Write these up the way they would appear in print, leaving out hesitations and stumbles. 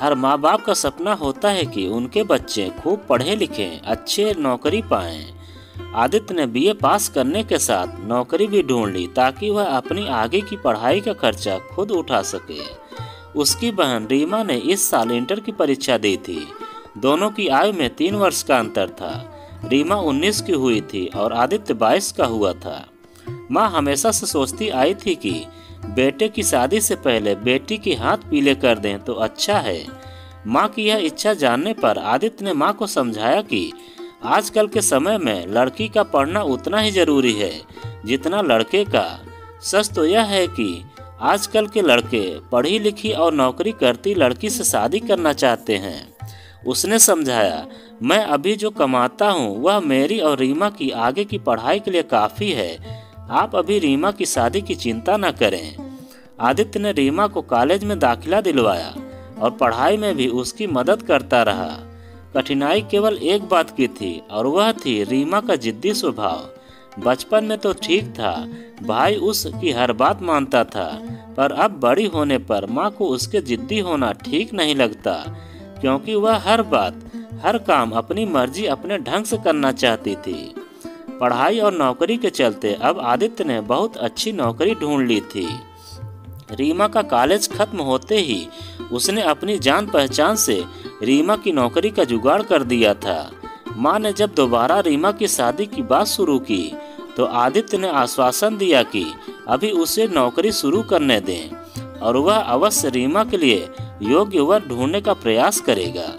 हर माँ बाप का सपना होता है कि उनके बच्चे खूब पढ़े लिखें, अच्छे नौकरी पाएं। आदित्य ने बीए पास करने के साथ नौकरी भी ढूंढ ली ताकि वह अपनी आगे की पढ़ाई का खर्चा खुद उठा सके। उसकी बहन रीमा ने इस साल इंटर की परीक्षा दी थी। दोनों की आयु में 3 वर्ष का अंतर था। रीमा 19 की हुई थी और आदित्य 22 का हुआ था। माँ हमेशा से सोचती आई थी कि बेटे की शादी से पहले बेटी के हाथ पीले कर दें तो अच्छा है। माँ की यह इच्छा जानने पर आदित्य ने माँ को समझाया कि आजकल के समय में लड़की का पढ़ना उतना ही जरूरी है जितना लड़के का। सच तो यह है कि आजकल के लड़के पढ़ी लिखी और नौकरी करती लड़की से शादी करना चाहते हैं। उसने समझाया, मैं अभी जो कमाता हूँ वह मेरी और रीमा की आगे की पढ़ाई के लिए काफ़ी है। आप अभी रीमा की शादी की चिंता न करें। आदित्य ने रीमा को कॉलेज में दाखिला दिलवाया और पढ़ाई में भी उसकी मदद करता रहा। कठिनाई केवल एक बात की थी और वह थी रीमा का जिद्दी स्वभाव। बचपन में तो ठीक था, भाई उसकी हर बात मानता था, पर अब बड़ी होने पर माँ को उसके जिद्दी होना ठीक नहीं लगता, क्योंकि वह हर बात हर काम अपनी मर्जी अपने ढंग से करना चाहती थी। पढ़ाई और नौकरी के चलते अब आदित्य ने बहुत अच्छी नौकरी ढूंढ ली थी। रीमा का कॉलेज खत्म होते ही उसने अपनी जान पहचान से रीमा की नौकरी का जुगाड़ कर दिया था। माँ ने जब दोबारा रीमा की शादी की बात शुरू की तो आदित्य ने आश्वासन दिया कि अभी उसे नौकरी शुरू करने दें और वह अवश्य रीमा के लिए योग्य वर ढूंढने का प्रयास करेगा।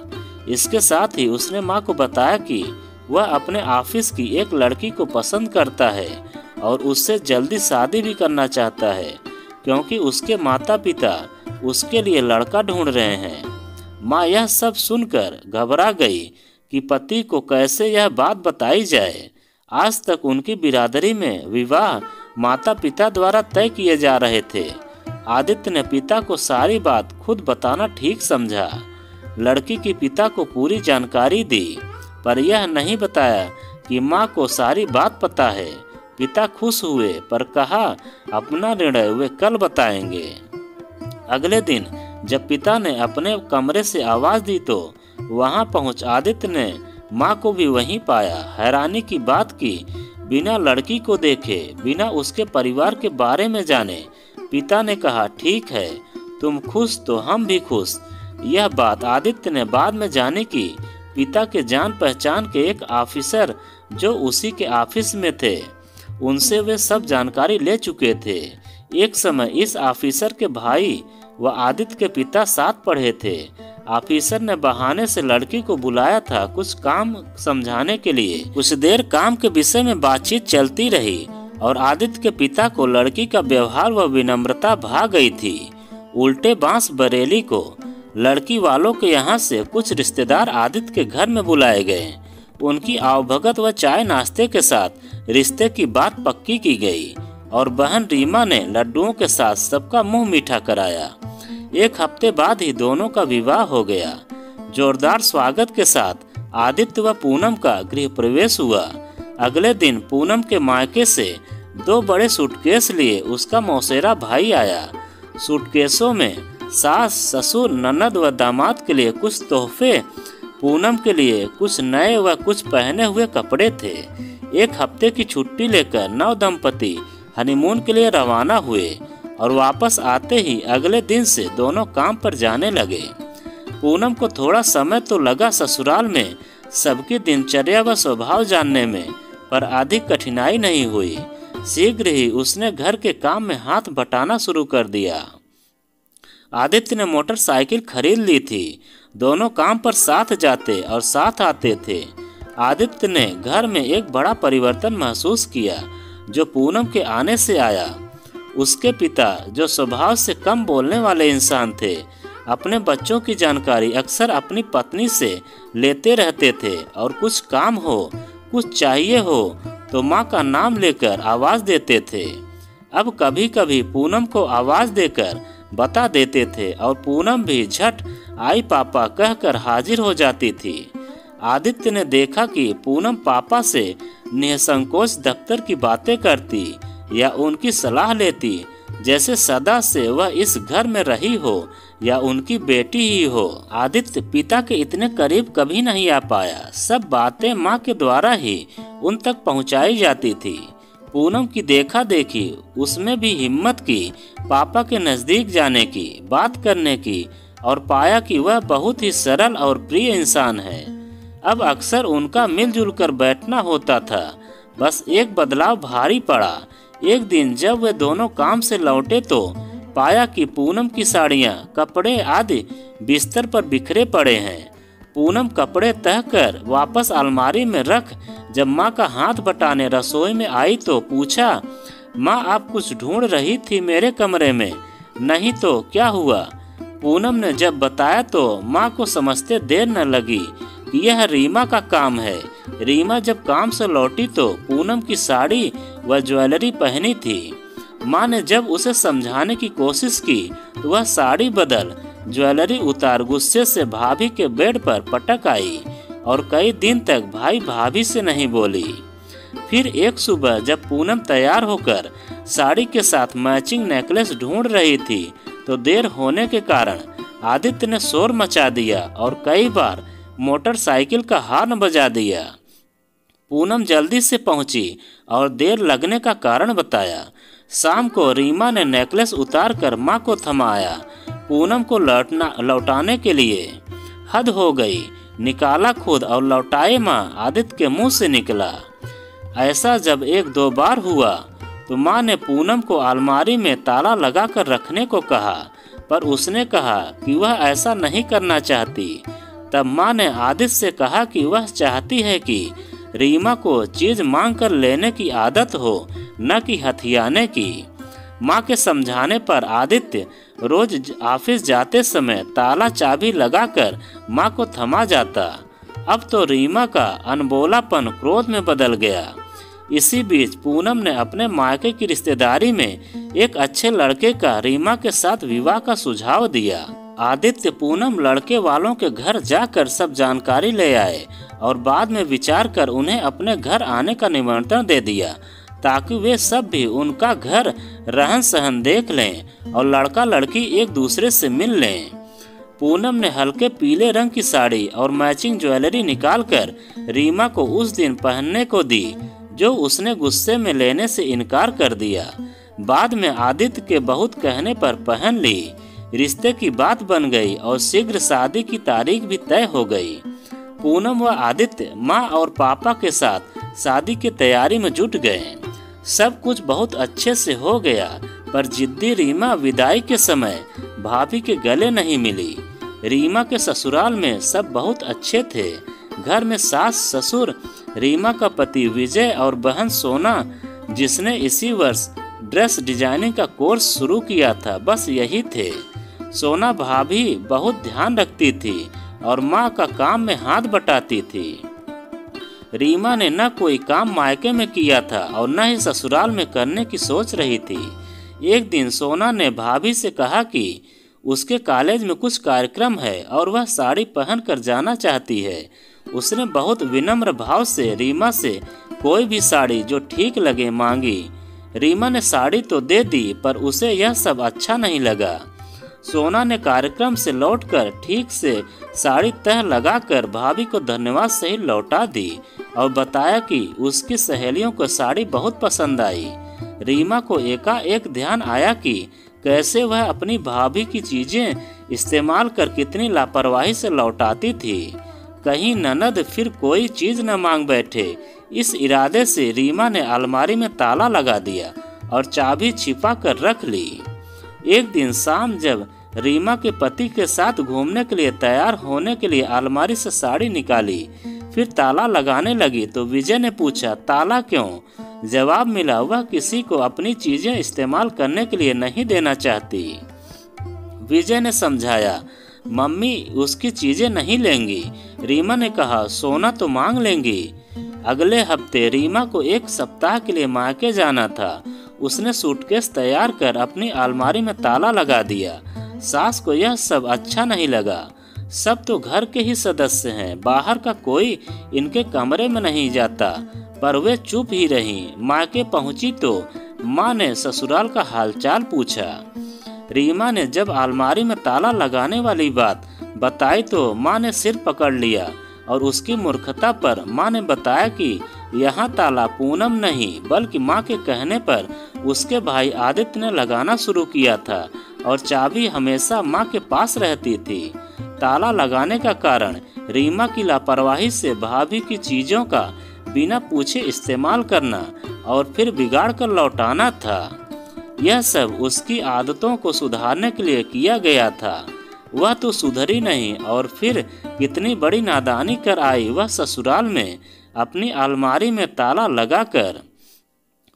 इसके साथ ही उसने माँ को बताया कि वह अपने ऑफिस की एक लड़की को पसंद करता है और उससे जल्दी शादी भी करना चाहता है, क्योंकि उसके माता पिता उसके लिए लड़का ढूंढ रहे हैं। माँ यह सब सुनकर घबरा गई कि पति को कैसे यह बात बताई जाए। आज तक उनकी बिरादरी में विवाह माता पिता द्वारा तय किए जा रहे थे। आदित्य ने पिता को सारी बात खुद बताना ठीक समझा। लड़की के पिता को पूरी जानकारी दी, पर यह नहीं बताया कि माँ को सारी बात पता है। पिता खुश हुए पर कहा अपना निर्णय वे कल बताएंगे। अगले दिन जब पिता ने अपने कमरे से आवाज दी तो वहां पहुंच आदित्य ने माँ को भी वहीं पाया। हैरानी की बात की बिना लड़की को देखे, बिना उसके परिवार के बारे में जाने पिता ने कहा, ठीक है, तुम खुश तो हम भी खुश। यह बात आदित्य ने बाद में जाने की पिता के जान पहचान के एक ऑफिसर जो उसी के ऑफिस में थे उनसे वे सब जानकारी ले चुके थे। एक समय इस ऑफिसर के भाई व आदित्य के पिता साथ पढ़े थे। ऑफिसर ने बहाने से लड़की को बुलाया था कुछ काम समझाने के लिए। कुछ देर काम के विषय में बातचीत चलती रही और आदित्य के पिता को लड़की का व्यवहार व विनम्रता भा गई थी। उल्टे बांस बरेली को लड़की वालों के यहाँ से कुछ रिश्तेदार आदित्य के घर में बुलाए गए। उनकी आवभगत व चाय नाश्ते के साथ रिश्ते की बात पक्की की गई और बहन रीमा ने लड्डुओं के साथ सबका मुंह मीठा कराया। 1 हफ्ते बाद ही दोनों का विवाह हो गया। जोरदार स्वागत के साथ आदित्य व पूनम का गृह प्रवेश हुआ। अगले दिन पूनम के मायके से 2 बड़े सूटकेस लिए उसका मौसेरा भाई आया। सूटकेसों में सास, ससुर, ननद व दामाद के लिए कुछ तोहफे, पूनम के लिए कुछ नए व कुछ पहने हुए कपड़े थे। 1 हफ्ते की छुट्टी लेकर नव दंपति हनीमून के लिए रवाना हुए और वापस आते ही अगले दिन से दोनों काम पर जाने लगे। पूनम को थोड़ा समय तो लगा ससुराल में सबकी दिनचर्या व स्वभाव जानने में, पर अधिक कठिनाई नहीं हुई। शीघ्र ही उसने घर के काम में हाथ बटाना शुरू कर दिया। आदित्य ने मोटरसाइकिल खरीद ली थी। दोनों काम पर साथ जाते और साथ आते थे। आदित्य ने घर में एक बड़ा परिवर्तन महसूस किया जो पूनम के आने से आया। उसके पिता, जो स्वभाव से कम बोलने वाले इंसान थे, अपने बच्चों की जानकारी अक्सर अपनी पत्नी से लेते रहते थे और कुछ काम हो, कुछ चाहिए हो तो माँ का नाम लेकर आवाज़ देते थे। अब कभी कभी पूनम को आवाज़ देकर बता देते थे और पूनम भी झट आई पापा कहकर हाजिर हो जाती थी। आदित्य ने देखा कि पूनम पापा से निसंकोच दफ्तर की बातें करती या उनकी सलाह लेती जैसे सदा से वह इस घर में रही हो या उनकी बेटी ही हो। आदित्य पिता के इतने करीब कभी नहीं आ पाया। सब बातें माँ के द्वारा ही उन तक पहुँचाई जाती थी। पूनम की देखा देखी उसमें भी हिम्मत की पापा के नज़दीक जाने की, बात करने की, और पाया कि वह बहुत ही सरल और प्रिय इंसान है। अब अक्सर उनका मिलजुल कर बैठना होता था। बस एक बदलाव भारी पड़ा। एक दिन जब वे दोनों काम से लौटे तो पाया कि पूनम की साड़ियाँ, कपड़े आदि बिस्तर पर बिखरे पड़े हैं। पूनम कपड़े तह कर वापस अलमारी में रख जब माँ का हाथ बटाने रसोई में आई तो पूछा, माँ आप कुछ ढूंढ रही थी मेरे कमरे में? नहीं तो क्या हुआ? पूनम ने जब बताया तो माँ को समझते देर न लगी कि यह रीमा का काम है। रीमा जब काम से लौटी तो पूनम की साड़ी व ज्वेलरी पहनी थी। माँ ने जब उसे समझाने की कोशिश की तो वह साड़ी बदल ज्वेलरी उतार गुस्से से भाभी के बेड पर पटक आई और कई दिन तक भाई भाभी से नहीं बोली। फिर एक सुबह जब पूनम तैयार होकर साड़ी के साथ मैचिंग नेकलेस ढूंढ रही थी तो देर होने के कारण आदित्य ने शोर मचा दिया और कई बार मोटरसाइकिल का हॉर्न बजा दिया। पूनम जल्दी से पहुंची और देर लगने का कारण बताया। शाम को रीमा ने नेकलेस उतार कर माँ को थमाया पूनम को लौटाने के लिए। हद हो गई, निकाला खुद और लौटाए माँ, आदित्य के मुंह से निकला। ऐसा जब एक दो बार हुआ तो माँ ने पूनम को अलमारी में ताला लगा कर रखने को कहा, पर उसने कहा कि वह ऐसा नहीं करना चाहती। तब माँ ने आदित्य से कहा कि वह चाहती है कि रीमा को चीज मांग कर लेने की आदत हो, न कि हथियाने की। माँ के समझाने पर आदित्य रोज ऑफिस जाते समय ताला चाबी लगाकर माँ को थमा जाता। अब तो रीमा का अनबोलापन क्रोध में बदल गया। इसी बीच पूनम ने अपने मायके की रिश्तेदारी में एक अच्छे लड़के का रीमा के साथ विवाह का सुझाव दिया। आदित्य पूनम लड़के वालों के घर जाकर सब जानकारी ले आए और बाद में विचार कर उन्हें अपने घर आने का निमंत्रण दे दिया ताकि वे सब भी उनका घर रहन सहन देख लें और लड़का लड़की एक दूसरे से मिल लें। पूनम ने हल्के पीले रंग की साड़ी और मैचिंग ज्वेलरी निकालकर रीमा को उस दिन पहनने को दी, जो उसने गुस्से में लेने से इनकार कर दिया। बाद में आदित्य के बहुत कहने पर पहन ली। रिश्ते की बात बन गई और शीघ्र शादी की तारीख भी तय हो गई। पूनम व आदित्य माँ और पापा के साथ शादी की तैयारी में जुट गए। सब कुछ बहुत अच्छे से हो गया, पर जिद्दी रीमा विदाई के समय भाभी के गले नहीं मिली। रीमा के ससुराल में सब बहुत अच्छे थे। घर में सास ससुर, रीमा का पति विजय और बहन सोना, जिसने इसी वर्ष ड्रेस डिजाइनिंग का कोर्स शुरू किया था, बस यही थे। सोना भाभी बहुत ध्यान रखती थी और माँ का काम में हाथ बटाती थी। रीमा ने न कोई काम मायके में किया था और न ही ससुराल में करने की सोच रही थी। एक दिन सोना ने भाभी से कहा कि उसके कॉलेज में कुछ कार्यक्रम है और वह साड़ी पहन कर जाना चाहती है। उसने बहुत विनम्र भाव से रीमा से कोई भी साड़ी जो ठीक लगे मांगी। रीमा ने साड़ी तो दे दी, पर उसे यह सब अच्छा नहीं लगा। सोना ने कार्यक्रम से लौटकर ठीक से साड़ी तह लगाकर भाभी को धन्यवाद सहित लौटा दी और बताया कि उसकी सहेलियों को साड़ी बहुत पसंद आई। रीमा को एकाएक ध्यान आया कि कैसे वह अपनी भाभी की चीजें इस्तेमाल कर कितनी लापरवाही से लौटाती थी। कहीं ननद फिर कोई चीज न मांग बैठे। इस इरादे से रीमा ने अलमारी में ताला लगा दिया और चाबी छिपा कर रख ली। एक दिन शाम जब रीमा के पति के साथ घूमने के लिए तैयार होने के लिए अलमारी से साड़ी निकाली, फिर ताला लगाने लगी तो विजय ने पूछा, ताला क्यों? जवाब मिला, वह किसी को अपनी चीजें इस्तेमाल करने के लिए नहीं देना चाहती। विजय ने समझाया, मम्मी उसकी चीजें नहीं लेंगी। रीमा ने कहा, सोना तो मांग लेंगी। अगले हफ्ते रीमा को एक सप्ताह के लिए मायके जाना था। उसने सूटकेस तैयार कर अपनी अलमारी में ताला लगा दिया। सास को यह सब अच्छा नहीं लगा। सब तो घर के ही सदस्य हैं, बाहर का कोई इनके कमरे में नहीं जाता। पर वे चुप ही रहीं। मायके पहुंची तो माँ ने ससुराल का हालचाल पूछा। रीमा ने जब अलमारी में ताला लगाने वाली बात बताई तो माँ ने सिर पकड़ लिया और उसकी मूर्खता पर माँ ने बताया कि यहाँ ताला पूनम नहीं बल्कि माँ के कहने पर उसके भाई आदित्य ने लगाना शुरू किया था और चाबी हमेशा माँ के पास रहती थी। ताला लगाने का कारण रीमा की लापरवाही से भाभी की चीजों का बिना पूछे इस्तेमाल करना और फिर बिगाड़ कर लौटाना था। यह सब उसकी आदतों को सुधारने के लिए किया गया था। वह तो सुधरी नहीं और फिर कितनी बड़ी नादानी कर आई। वह ससुराल में अपनी अलमारी में ताला लगाकर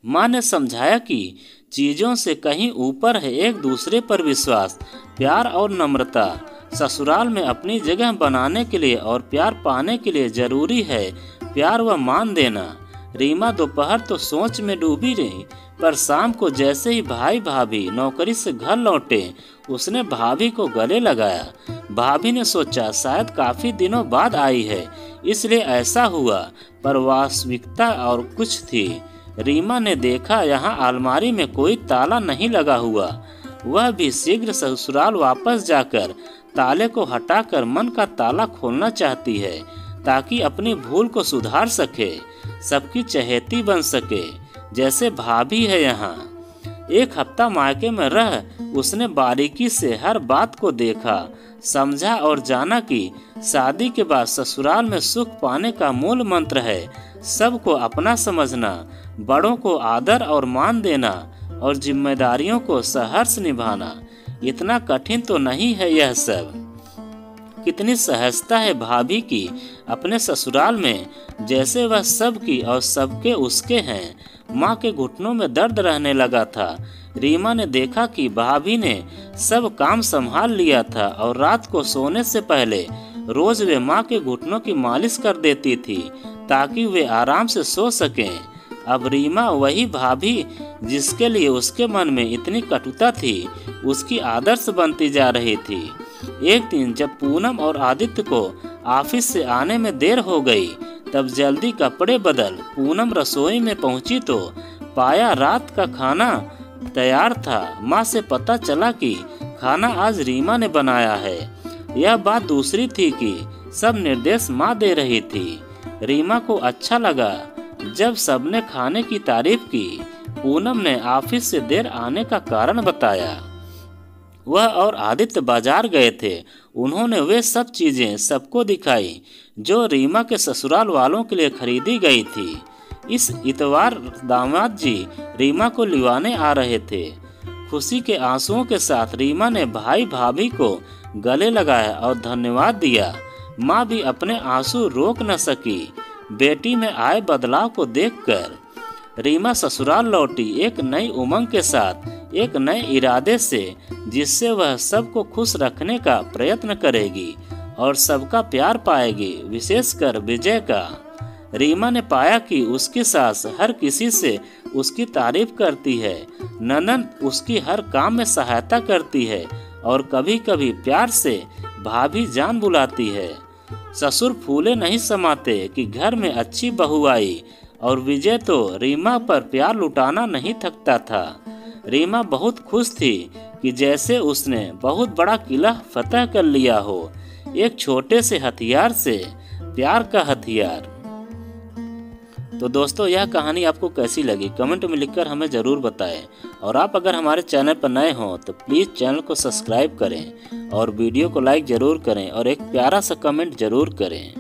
माँ ने समझाया कि चीजों से कहीं ऊपर है एक दूसरे पर विश्वास, प्यार और नम्रता। ससुराल में अपनी जगह बनाने के लिए और प्यार पाने के लिए जरूरी है प्यार व मान देना। रीमा दोपहर तो सोच में डूबी रही, पर शाम को जैसे ही भाई भाभी नौकरी से घर लौटे उसने भाभी को गले लगाया। भाभी ने सोचा शायद काफी दिनों बाद आई है इसलिए ऐसा हुआ, पर वास्तविकता और कुछ थी। रीमा ने देखा यहाँ अलमारी में कोई ताला नहीं लगा हुआ। वह भी शीघ्र ससुराल वापस जाकर ताले को हटाकर मन का ताला खोलना चाहती है ताकि अपनी भूल को सुधार सके, सबकी चहेती बन सके जैसे भाभी है यहाँ। एक हफ्ता मायके में रह उसने बारीकी से हर बात को देखा, समझा और जाना कि शादी के बाद ससुराल में सुख पाने का मूल मंत्र है सबको अपना समझना, बड़ों को आदर और मान देना और जिम्मेदारियों को सहर्ष निभाना। इतना कठिन तो नहीं है यह सब। कितनी सहजता है भाभी की अपने ससुराल में, जैसे वह सबकी और सबके उसके हैं। माँ के घुटनों में दर्द रहने लगा था। रीमा ने देखा कि भाभी ने सब काम संभाल लिया था और रात को सोने से पहले रोज वे माँ के घुटनों की मालिश कर देती थी ताकि वे आराम से सो सकें। अब रीमा वही भाभी जिसके लिए उसके मन में इतनी कटुता थी उसकी आदर्श बनती जा रही थी। एक दिन जब पूनम और आदित्य को ऑफिस से आने में देर हो गई तब जल्दी कपड़े बदल पूनम रसोई में पहुंची तो पाया रात का खाना तैयार था। माँ से पता चला कि खाना आज रीमा ने बनाया है। यह बात दूसरी थी कि सब निर्देश माँ दे रही थी। रीमा को अच्छा लगा जब सबने खाने की तारीफ की। पूनम ने ऑफिस से देर आने का कारण बताया। वह और आदित्य बाजार गए थे। उन्होंने वे सब चीजें सबको दिखाई जो रीमा के ससुराल वालों के लिए खरीदी गई थी। इस इतवार दामाद जी रीमा को लिवाने आ रहे थे। खुशी के आंसुओं के साथ रीमा ने भाई भाभी को गले लगाया और धन्यवाद दिया। माँ भी अपने आंसू रोक न सकी बेटी में आए बदलाव को देखकर। रीमा ससुराल लौटी एक नई उमंग के साथ, एक नए इरादे से जिससे वह सबको खुश रखने का प्रयत्न करेगी और सबका प्यार पाएगी, विशेषकर विजय का। रीमा ने पाया कि उसकी सास हर किसी से उसकी तारीफ करती है, ननद उसकी हर काम में सहायता करती है और कभी कभी प्यार से भाभी जान बुलाती है। ससुर फूले नहीं समाते कि घर में अच्छी बहू आई और विजय तो रीमा पर प्यार लुटाना नहीं थकता था। रीमा बहुत खुश थी कि जैसे उसने बहुत बड़ा किला फतह कर लिया हो, एक छोटे से हथियार से, प्यार का हथियार। तो दोस्तों यह कहानी आपको कैसी लगी कमेंट में लिखकर हमें ज़रूर बताएं। और आप अगर हमारे चैनल पर नए हों तो प्लीज़ चैनल को सब्सक्राइब करें और वीडियो को लाइक ज़रूर करें और एक प्यारा सा कमेंट ज़रूर करें।